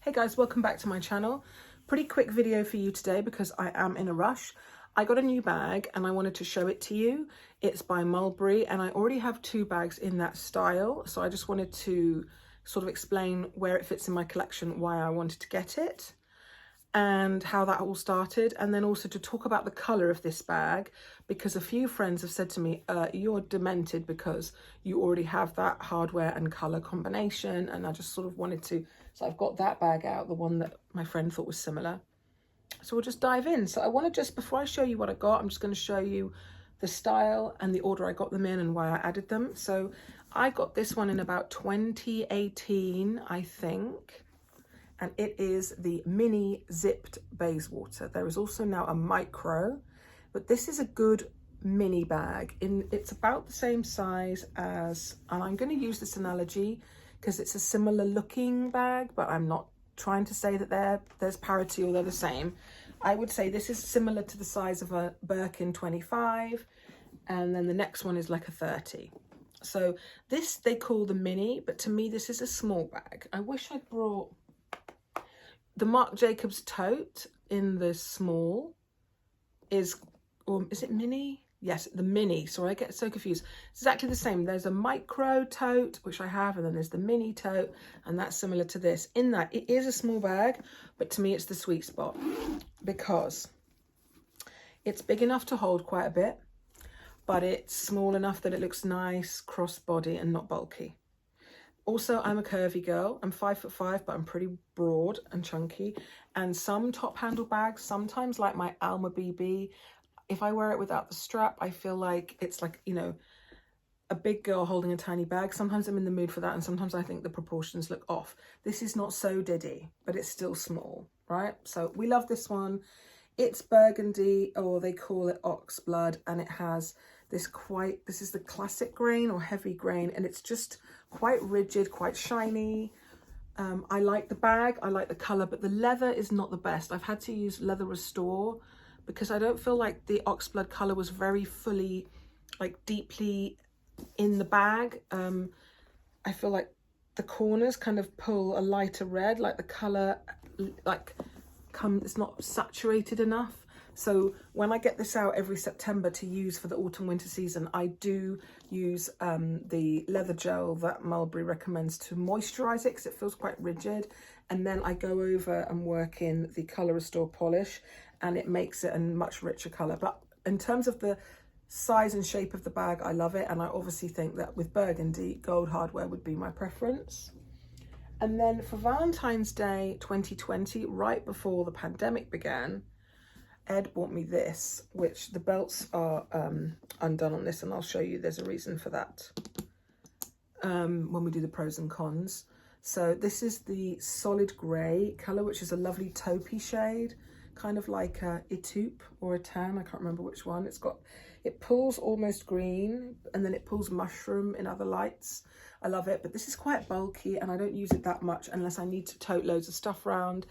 Hey guys, welcome back to my channel. Pretty quick video for you today because I am in a rush. I got a new bag and I wanted to show it to you. It's by Mulberry and I already have two bags in that style. So I just wanted to sort of explain where it fits in my collection, why I wanted to get it and how that all started, and then also to talk about the colour of this bag because a few friends have said to me, you're demented because you already have that hardware and colour combination, and I just sort of wanted to, so I've got that bag out, the one that my friend thought was similar. So we'll just dive in. So I want to just, before I show you what I got, I'm just going to show you the style and the order I got them in and why I added them. So I got this one in about 2018, I think. And it is the mini zipped Bayswater. There is also now a micro, but this is a good mini bag. It's about the same size as, and I'm going to use this analogy because it's a similar looking bag, but I'm not trying to say that there's parity or they're the same. I would say this is similar to the size of a Birkin 25, and then the next one is like a 30. So this they call the mini, but to me this is a small bag. I wish I'd brought the Marc Jacobs tote in the small is, or is it mini? Yes, the mini. Sorry, I get so confused. It's exactly the same. There's a micro tote, which I have, and then there's the mini tote, and that's similar to this. In that, it is a small bag, but to me, it's the sweet spot because it's big enough to hold quite a bit, but it's small enough that it looks nice, crossbody, and not bulky. Also, I'm a curvy girl. I'm 5'5", but I'm pretty broad and chunky. And some top handle bags, sometimes like my Alma BB, if I wear it without the strap, I feel like it's like, you know, a big girl holding a tiny bag. Sometimes I'm in the mood for that, and sometimes I think the proportions look off. This is not so diddy, but it's still small, right? So we love this one. It's burgundy, or they call it ox blood, and it has this is the classic grain or heavy grain, and it's just quite rigid, quite shiny. I like the bag, I like the colour, but the leather is not the best. I've had to use Leather Restore because I don't feel like the oxblood colour was very fully, like deeply in the bag. I feel like the corners kind of pull a lighter red, like the colour it's not saturated enough. So when I get this out every September to use for the autumn winter season, I do use the leather gel that Mulberry recommends to moisturize it because it feels quite rigid. And then I go over and work in the Colour Restore polish, and it makes it a much richer color. But in terms of the size and shape of the bag, I love it. And I obviously think that with burgundy, gold hardware would be my preference. And then for Valentine's Day 2020, right before the pandemic began, Ed bought me this, which the belts are undone on this, and I'll show you there's a reason for that when we do the pros and cons. So this is the solid grey colour, which is a lovely taupey shade, kind of like a taupe or a tan, I can't remember which one. It pulls almost green, and then it pulls mushroom in other lights. I love it, but this is quite bulky, and I don't use it that much unless I need to tote loads of stuff around.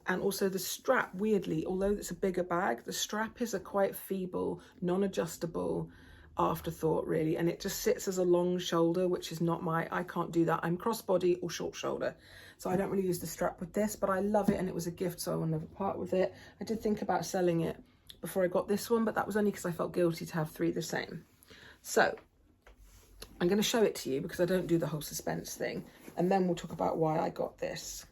And also the strap, weirdly, although it's a bigger bag, the strap is a quite feeble, non-adjustable afterthought, really. And it just sits as a long shoulder, which is not I can't do that. I'm crossbody or short shoulder. So I don't really use the strap with this, but I love it, and it was a gift, so I will never part with it. I did think about selling it before I got this one, but that was only because I felt guilty to have three the same. So I'm going to show it to you because I don't do the whole suspense thing. And then we'll talk about why I got this.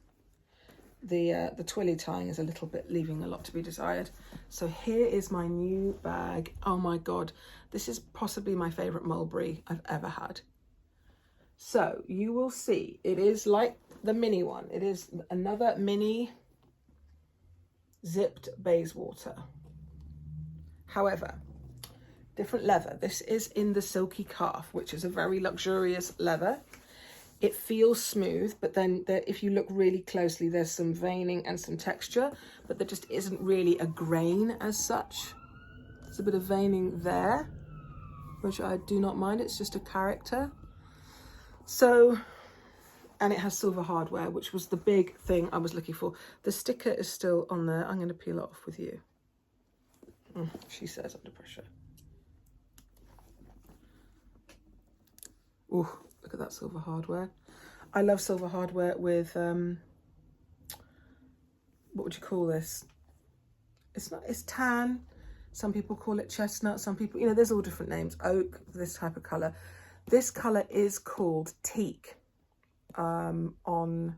The twilly tying is a little bit leaving a lot to be desired. So here is my new bag. Oh my God, this is possibly my favorite Mulberry I've ever had. So you will see, it is like the mini one. It is another mini zipped Bayswater. However, different leather. This is in the Silky calf, which is a very luxurious leather. It feels smooth, but then if you look really closely, there's some veining and some texture, but there just isn't really a grain as such. There's a bit of veining there, which I do not mind. It's just a character. So, and it has silver hardware, which was the big thing I was looking for. The sticker is still on there. I'm going to peel it off with you. She says under pressure. Ooh. Look at that silver hardware. I love silver hardware with what would you call this? It's not, it's tan. Some people call it chestnut. Some people, you know, there's all different names. Oak, this type of colour. This colour is called Teak on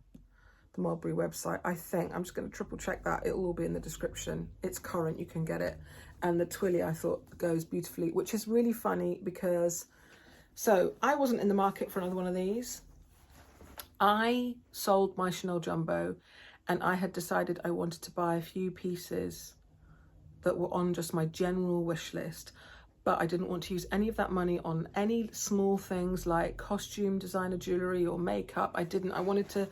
the Mulberry website, I think. I'm just going to triple check that. It will all be in the description. It's current, you can get it. And the twilly I thought goes beautifully, which is really funny because, so I wasn't in the market for another one of these. I sold my Chanel Jumbo and I had decided I wanted to buy a few pieces that were on just my general wish list, but I didn't want to use any of that money on any small things like costume, designer jewelry or makeup. I wanted to,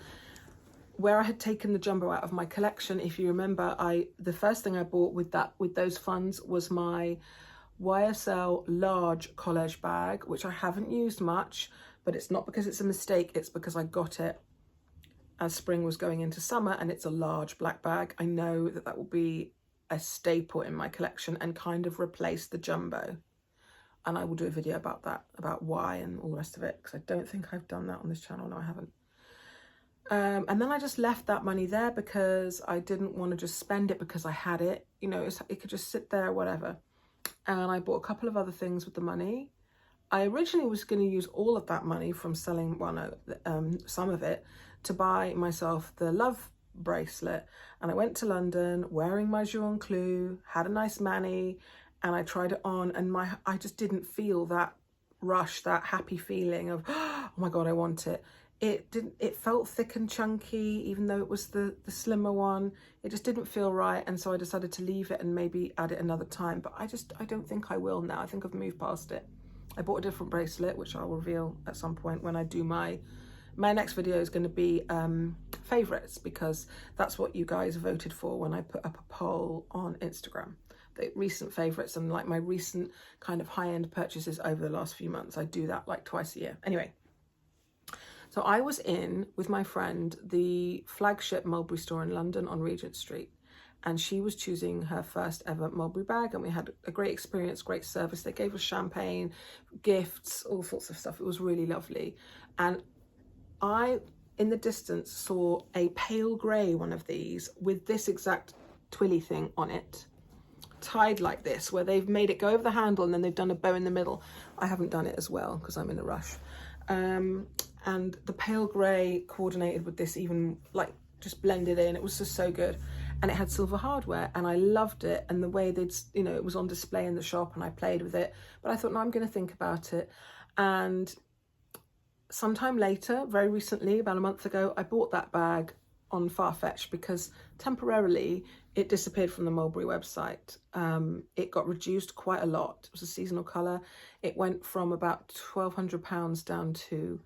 where I had taken the Jumbo out of my collection, if you remember, the first thing I bought with those funds was my YSL large college bag, which I haven't used much, but it's not because it's a mistake, it's because I got it as spring was going into summer and it's a large black bag. I know that that will be a staple in my collection and kind of replace the Jumbo. And I will do a video about that, about why and all the rest of it, because I don't think I've done that on this channel. No, I haven't. And then I just left that money there because I didn't want to just spend it because I had it. You know, it could just sit there, whatever. And I bought a couple of other things with the money. I originally was going to use all of that money from selling, well, no, some of it, to buy myself the love bracelet. And I went to London wearing my Jour Clou, had a nice mani, and I tried it on, and I just didn't feel that rush, that happy feeling of, oh my God, I want it. It felt thick and chunky, even though it was the slimmer one. It just didn't feel right, and so I decided to leave it and maybe add it another time, but I don't think I will now. I think I've moved past it. I bought a different bracelet, which I'll reveal at some point when I do my next video is going to be favorites, because that's what you guys voted for when I put up a poll on Instagram. The recent favorites and like my recent kind of high-end purchases over the last few months. I do that like twice a year. Anyway, so I was in with my friend the flagship Mulberry store in London on Regent Street, and she was choosing her first ever Mulberry bag, and we had a great experience, great service. They gave us champagne, gifts, all sorts of stuff. It was really lovely. And I, in the distance, saw a pale grey one of these with this exact twilly thing on it, tied like this, where they've made it go over the handle and then they've done a bow in the middle. I haven't done it as well because I'm in a rush. And the pale grey coordinated with this, even like just blended in. It was just so good. And it had silver hardware and I loved it. And the way they'd, you know, it was on display in the shop and I played with it. But I thought, no, I'm going to think about it. And sometime later, very recently, about a month ago, I bought that bag on Farfetch because temporarily it disappeared from the Mulberry website. It got reduced quite a lot. It was a seasonal colour. It went from about £1,200 down to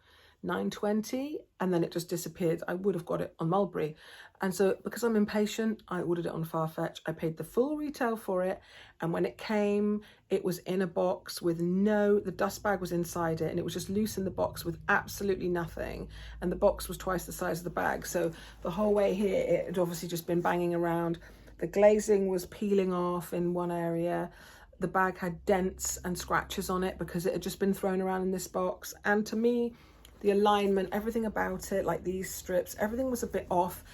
£920, and then it just disappeared. I would have got it on Mulberry, and so because I'm impatient, I ordered it on Farfetch. I paid the full retail for it, and when it came, it was in a box with the dust bag was inside it, and it was just loose in the box with absolutely nothing, and the box was twice the size of the bag. So the whole way here, it had obviously just been banging around. The glazing was peeling off in one area. The bag had dents and scratches on it because it had just been thrown around in this box. And to me, the alignment, everything about it, like these strips, everything was a bit off.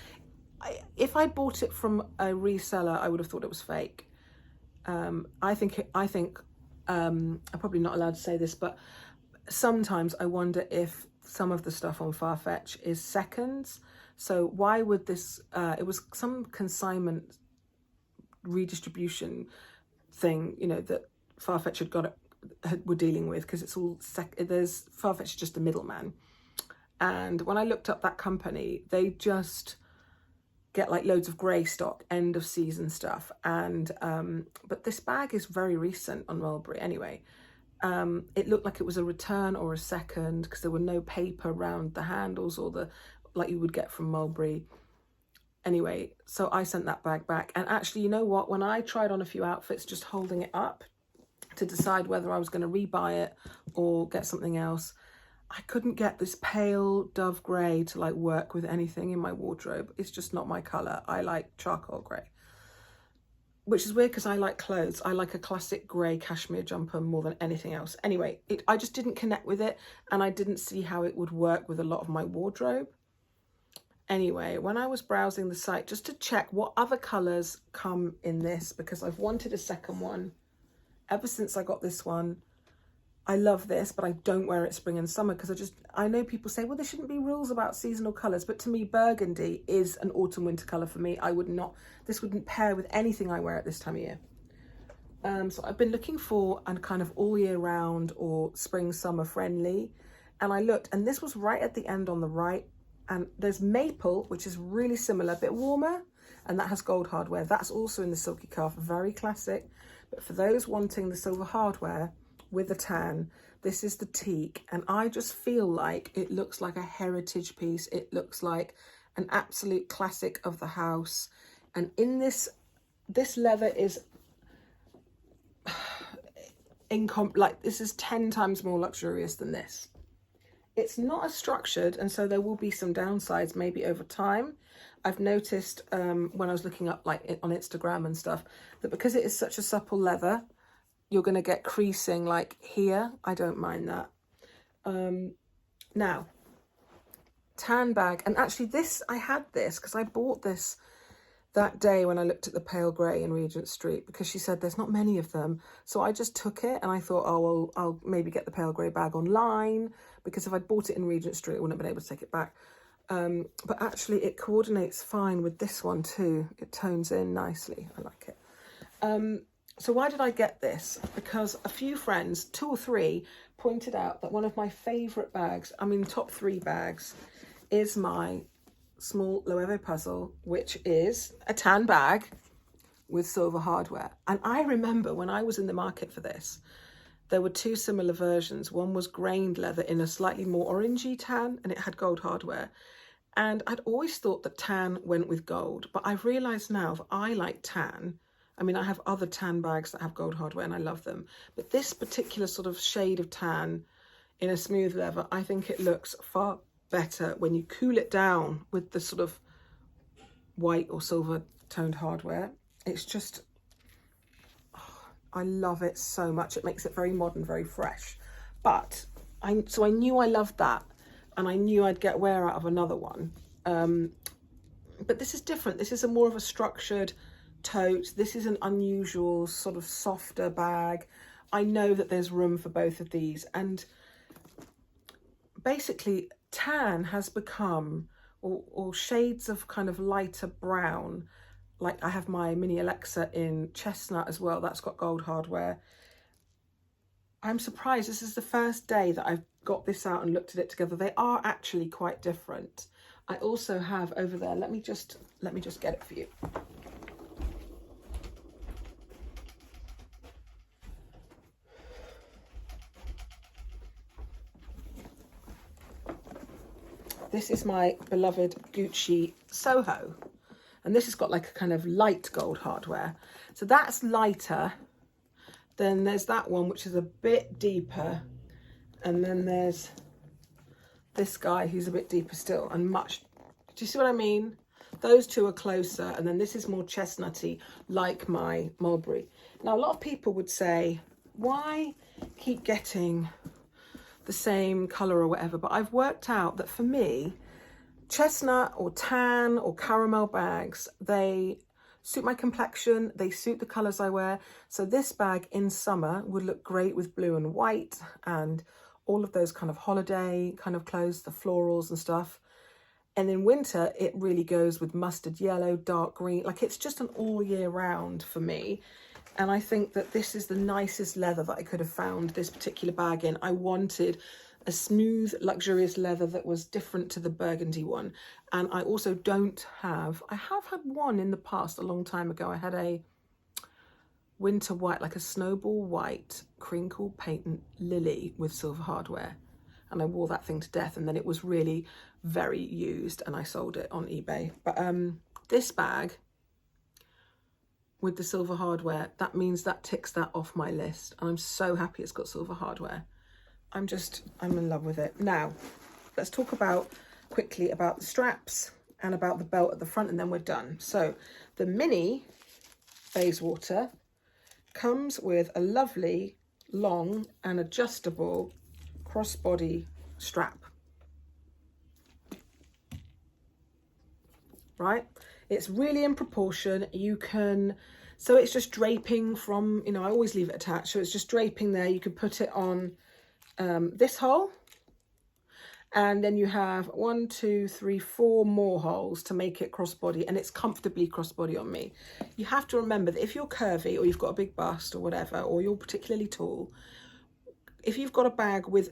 If I bought it from a reseller, I would have thought it was fake. I'm probably not allowed to say this, but sometimes I wonder if some of the stuff on Farfetch is seconds. So why would this, it was some consignment redistribution thing, you know, that Farfetch were dealing with, because it's all Farfetch is just a middleman. And when I looked up that company, they just get like loads of grey stock, end of season stuff. And but this bag is very recent on Mulberry anyway. It looked like it was a return or a second because there were no paper around the handles or like you would get from Mulberry. Anyway, so I sent that bag back. And actually, you know what? When I tried on a few outfits, just holding it up to decide whether I was going to rebuy it or get something else, I couldn't get this pale dove grey to like work with anything in my wardrobe. It's just not my colour. I like charcoal grey, which is weird because I like clothes. I like a classic grey cashmere jumper more than anything else. Anyway, I just didn't connect with it, and I didn't see how it would work with a lot of my wardrobe. Anyway, when I was browsing the site just to check what other colours come in this, because I've wanted a second one ever since I got this one. I love this, but I don't wear it spring and summer because I know people say, well, there shouldn't be rules about seasonal colours, but to me, burgundy is an autumn winter colour for me. This wouldn't pair with anything I wear at this time of year. So I've been looking for a kind of all year round or spring summer friendly, and I looked, and this was right at the end on the right, and there's maple, which is really similar, a bit warmer, and that has gold hardware. That's also in the Silky calf, very classic. But for those wanting the silver hardware with a tan, this is the Teak, and I just feel like it looks like a heritage piece. It looks like an absolute classic of the house, and in this leather is this is 10 times more luxurious than this. It's not as structured, and so there will be some downsides maybe over time. I've noticed when I was looking up like on Instagram and stuff, that because it is such a supple leather, you're going to get creasing like here. I don't mind that. Now, tan bag, and actually I had this because I bought this that day when I looked at the pale grey in Regent Street, because she said there's not many of them. So I just took it and I thought, oh, well, I'll maybe get the pale grey bag online, because if I'd bought it in Regent Street, I wouldn't have been able to take it back. But actually it coordinates fine with this one too. It tones in nicely. I like it. So why did I get this? Because a few friends, 2 or 3, pointed out that one of my favourite bags, I mean top 3 bags, is my small Loewe puzzle, which is a tan bag with silver hardware. And I remember when I was in the market for this, there were 2 similar versions. One was grained leather in a slightly more orangey tan, and it had gold hardware. And I'd always thought that tan went with gold, but I've realised now that I like tan. I mean, I have other tan bags that have gold hardware and I love them, but this particular sort of shade of tan in a smooth leather, I think it looks far better when you cool it down with the sort of white or silver toned hardware. It's just, oh, I love it so much. It makes it very modern, very fresh. But I knew I loved that, and I knew I'd get wear out of another one. But this is different. This is a more of a structured tote. This is an unusual sort of softer bag. I know that there's room for both of these, and basically tan has become, or shades of kind of lighter brown, like I have my mini Alexa in chestnut as well, that's got gold hardware. I'm surprised this is the first day that I've got this out and looked at it together. They are actually quite different. I also have over there, let me just get it for you. This is my beloved Gucci Soho, and this has got like a kind of light gold hardware. So that's lighter. Then there's that one, which is a bit deeper. And then there's this guy who's a bit deeper still and much, do you see what I mean? Those 2 are closer. And then this is more chestnutty, like my Mulberry. Now, a lot of people would say, why keep getting the same colour or whatever? But I've worked out that for me, chestnut or tan or caramel bags, they suit my complexion, they suit the colours I wear. So this bag in summer would look great with blue and white and all of those kind of holiday kind of clothes, the florals and stuff. And in winter, it really goes with mustard yellow, dark green. Like, it's just an all year round for me. And I think that this is the nicest leather that I could have found this particular bag in. I wanted a smooth, luxurious leather that was different to the burgundy one. And I also I have had one in the past a long time ago. I had a winter white, like a snowball white crinkle patent lily with silver hardware. And I wore that thing to death. And then it was really very used and I sold it on eBay. But this bag with the silver hardware, that means that ticks that off my list. And I'm so happy it's got silver hardware. I'm in love with it. Now, let's talk quickly about the straps and about the belt at the front, and then we're done. So the mini Bayswater comes with a lovely, long and adjustable crossbody strap. right? It's really in proportion. You can, so it's just draping from, you know, I always leave it attached. So it's just draping there. You could put it on this hole. And then you have 1, 2, 3, 4 more holes to make it crossbody, and it's comfortably crossbody on me. You have to remember that if you're curvy or you've got a big bust or whatever, or you're particularly tall, if you've got a bag with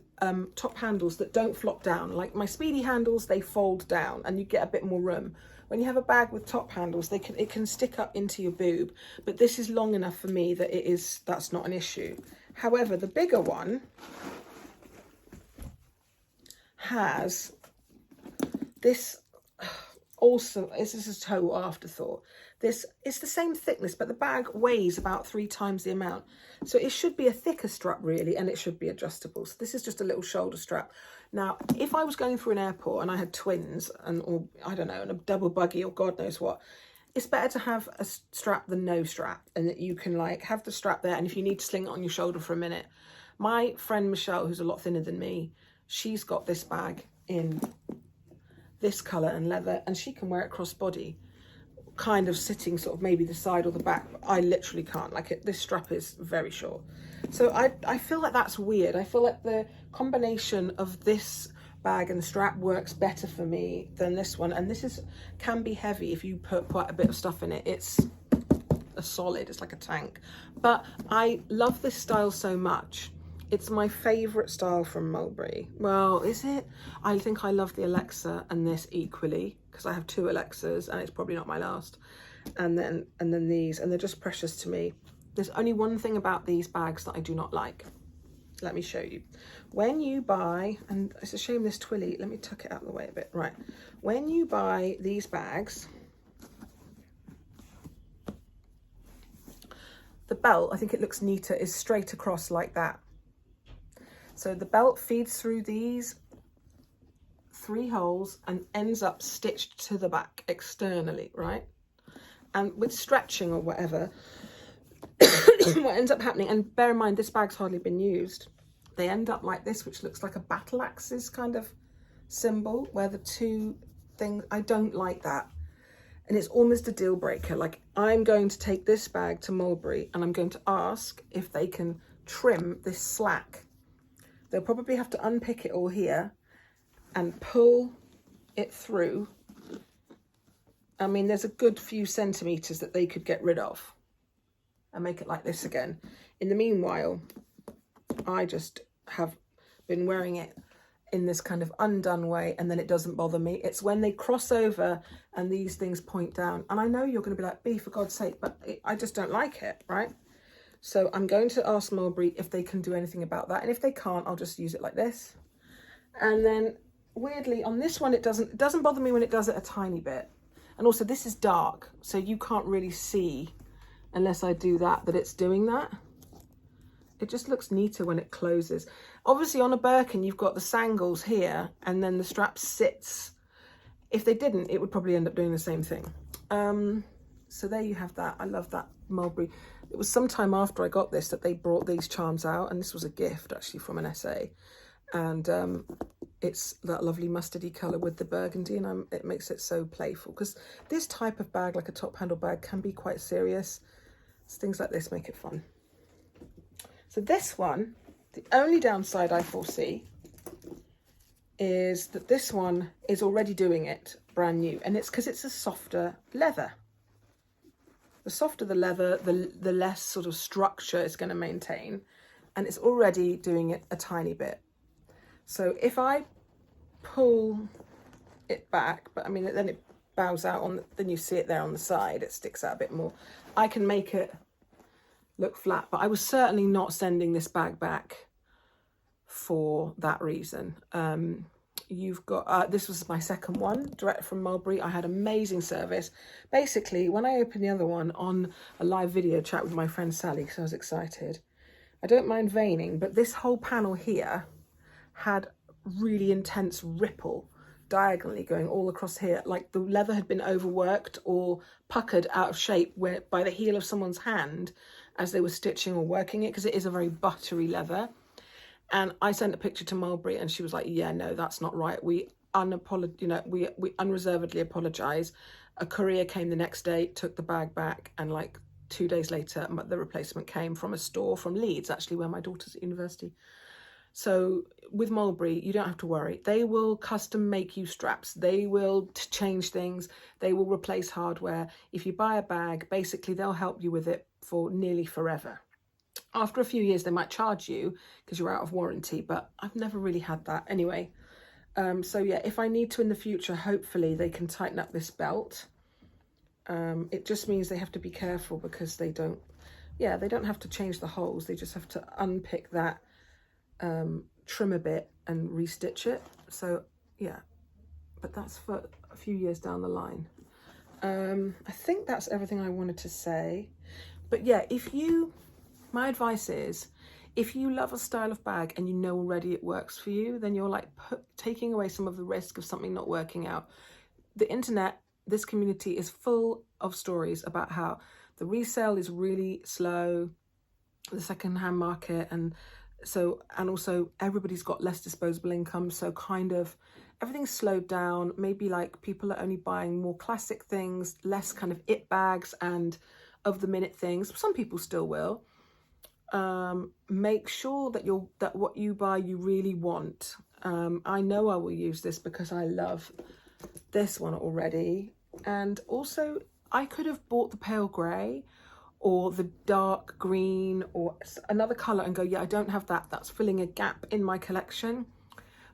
top handles that don't flop down, like my Speedy handles, they fold down and you get a bit more room. When you have a bag with top handles, it can stick up into your boob, but this is long enough for me that that's not an issue. However, the bigger one has this also, this is a total afterthought. This is the same thickness, but the bag weighs about 3 times the amount. So it should be a thicker strap really, and it should be adjustable. So this is just a little shoulder strap. Now, if I was going through an airport and I had twins or I don't know, and a double buggy or God knows what, it's better to have a strap than no strap, and that you can like have the strap there. And if you need to sling it on your shoulder for a minute, my friend Michelle, who's a lot thinner than me, she's got this bag in this colour and leather, and she can wear it crossbody, kind of sitting sort of maybe the side or the back. But I literally can't. Like this strap is very short. So I feel like that's weird. I feel like the combination of this bag and strap works better for me than this one. And this can be heavy if you put quite a bit of stuff in it. It's a solid, it's like a tank. But I love this style so much. It's my favourite style from Mulberry. Well, is it? I think I love the Alexa and this equally, because I have 2 Alexas and it's probably not my last. And then these, and they're just precious to me. There's only one thing about these bags that I do not like. Let me show you. When you buy, and it's a shame this twilly, let me tuck it out of the way a bit. Right. When you buy these bags, the belt, I think it looks neater, is straight across like that. So the belt feeds through these 3 holes and ends up stitched to the back externally, right? And with stretching or whatever, what ends up happening, and bear in mind this bag's hardly been used, they end up like this, which looks like a battle axes kind of symbol, where the 2 things, I don't like that. And it's almost a deal breaker. Like, I'm going to take this bag to Mulberry and I'm going to ask if they can trim this slack. They'll probably have to unpick it all here and pull it through. I mean, there's a good few centimetres that they could get rid of and make it like this again. In the meanwhile, I just have been wearing it in this kind of undone way, and then it doesn't bother me. It's when they cross over and these things point down. And I know you're going to be like, B, for God's sake, but I just don't like it, right? So I'm going to ask Mulberry if they can do anything about that. And if they can't, I'll just use it like this. And then weirdly on this one, it doesn't bother me when it does it a tiny bit. And also this is dark, so you can't really see unless I do that it's doing that. It just looks neater when it closes. Obviously on a Birkin, you've got the sangles here and then the strap sits. If they didn't, it would probably end up doing the same thing. So there you have that. I love that Mulberry. It was some time after I got this that they brought these charms out, and this was a gift actually from an SA. And it's that lovely mustardy colour with the burgundy, and it makes it so playful, because this type of bag, like a top handle bag, can be quite serious. So things like this make it fun. So this one, the only downside I foresee is that this one is already doing it brand new, and it's because it's a softer leather. The softer the leather, the less sort of structure it's going to maintain, and it's already doing it a tiny bit. So if I pull it back, but I mean, then it bows out then you see it there on the side, it sticks out a bit more. I can make it look flat, but I was certainly not sending this bag back for that reason. You've got, this was my second one, direct from Mulberry. I had amazing service. Basically, when I opened the other one on a live video chat with my friend Sally, because I was excited, I don't mind veining, but this whole panel here had really intense ripple diagonally going all across here, like the leather had been overworked or puckered out of shape by the heel of someone's hand as they were stitching or working it, because it is a very buttery leather. And I sent a picture to Mulberry and she was like, yeah, no, that's not right. We unreservedly apologise. A courier came the next day, took the bag back, and like 2 days later, the replacement came from a store from Leeds, actually, where my daughter's at university. So with Mulberry, you don't have to worry. They will custom make you straps. They will change things. They will replace hardware. If you buy a bag, basically they'll help you with it for nearly forever. After a few years, they might charge you because you're out of warranty, but I've never really had that anyway. So yeah, if I need to in the future, hopefully they can tighten up this belt. It just means they have to be careful because they don't have to change the holes. They just have to unpick that, trim a bit and restitch it. So yeah, but that's for a few years down the line. I think that's everything I wanted to say. But yeah, my advice is, if you love a style of bag and you know already it works for you, then you're like taking away some of the risk of something not working out. The internet, this community is full of stories about how the resale is really slow, the second-hand market, and also everybody's got less disposable income, so kind of everything's slowed down. Maybe like people are only buying more classic things, less kind of it bags and of the minute things. Some people still will. Make sure that what you buy you really want. I know I will use this because I love this one already, and also I could have bought the pale grey or the dark green or another colour and go, yeah, I don't have that, that's filling a gap in my collection.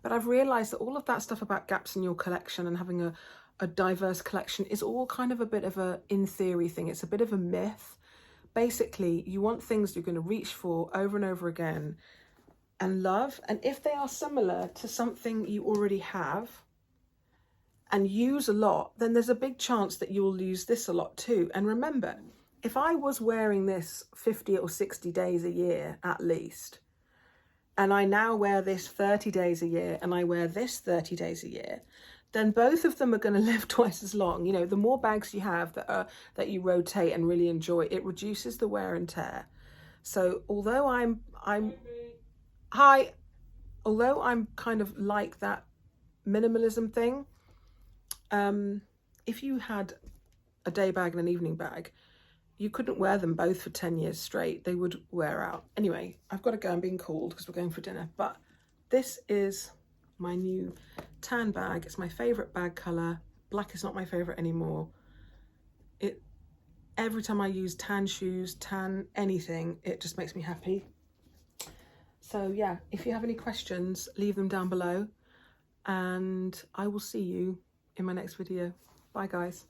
But I've realised that all of that stuff about gaps in your collection and having a diverse collection is all kind of a bit of a in theory thing. It's a bit of a myth. Basically, you want things you're going to reach for over and over again and love. And if they are similar to something you already have and use a lot, then there's a big chance that you'll use this a lot too. And remember, if I was wearing this 50 or 60 days a year at least, and I now wear this 30 days a year and I wear this 30 days a year, then both of them are going to live twice as long. You know, the more bags you have that you rotate and really enjoy, it reduces the wear and tear. So although I'm kind of like that minimalism thing, if you had a day bag and an evening bag, you couldn't wear them both for 10 years straight. They would wear out. Anyway, I've got to go. I'm being called because we're going for dinner. But this is my new tan bag. It's my favourite bag colour. Black is not my favourite anymore. Every time I use tan shoes, tan anything, it just makes me happy. So yeah, if you have any questions, leave them down below. And I will see you in my next video. Bye guys.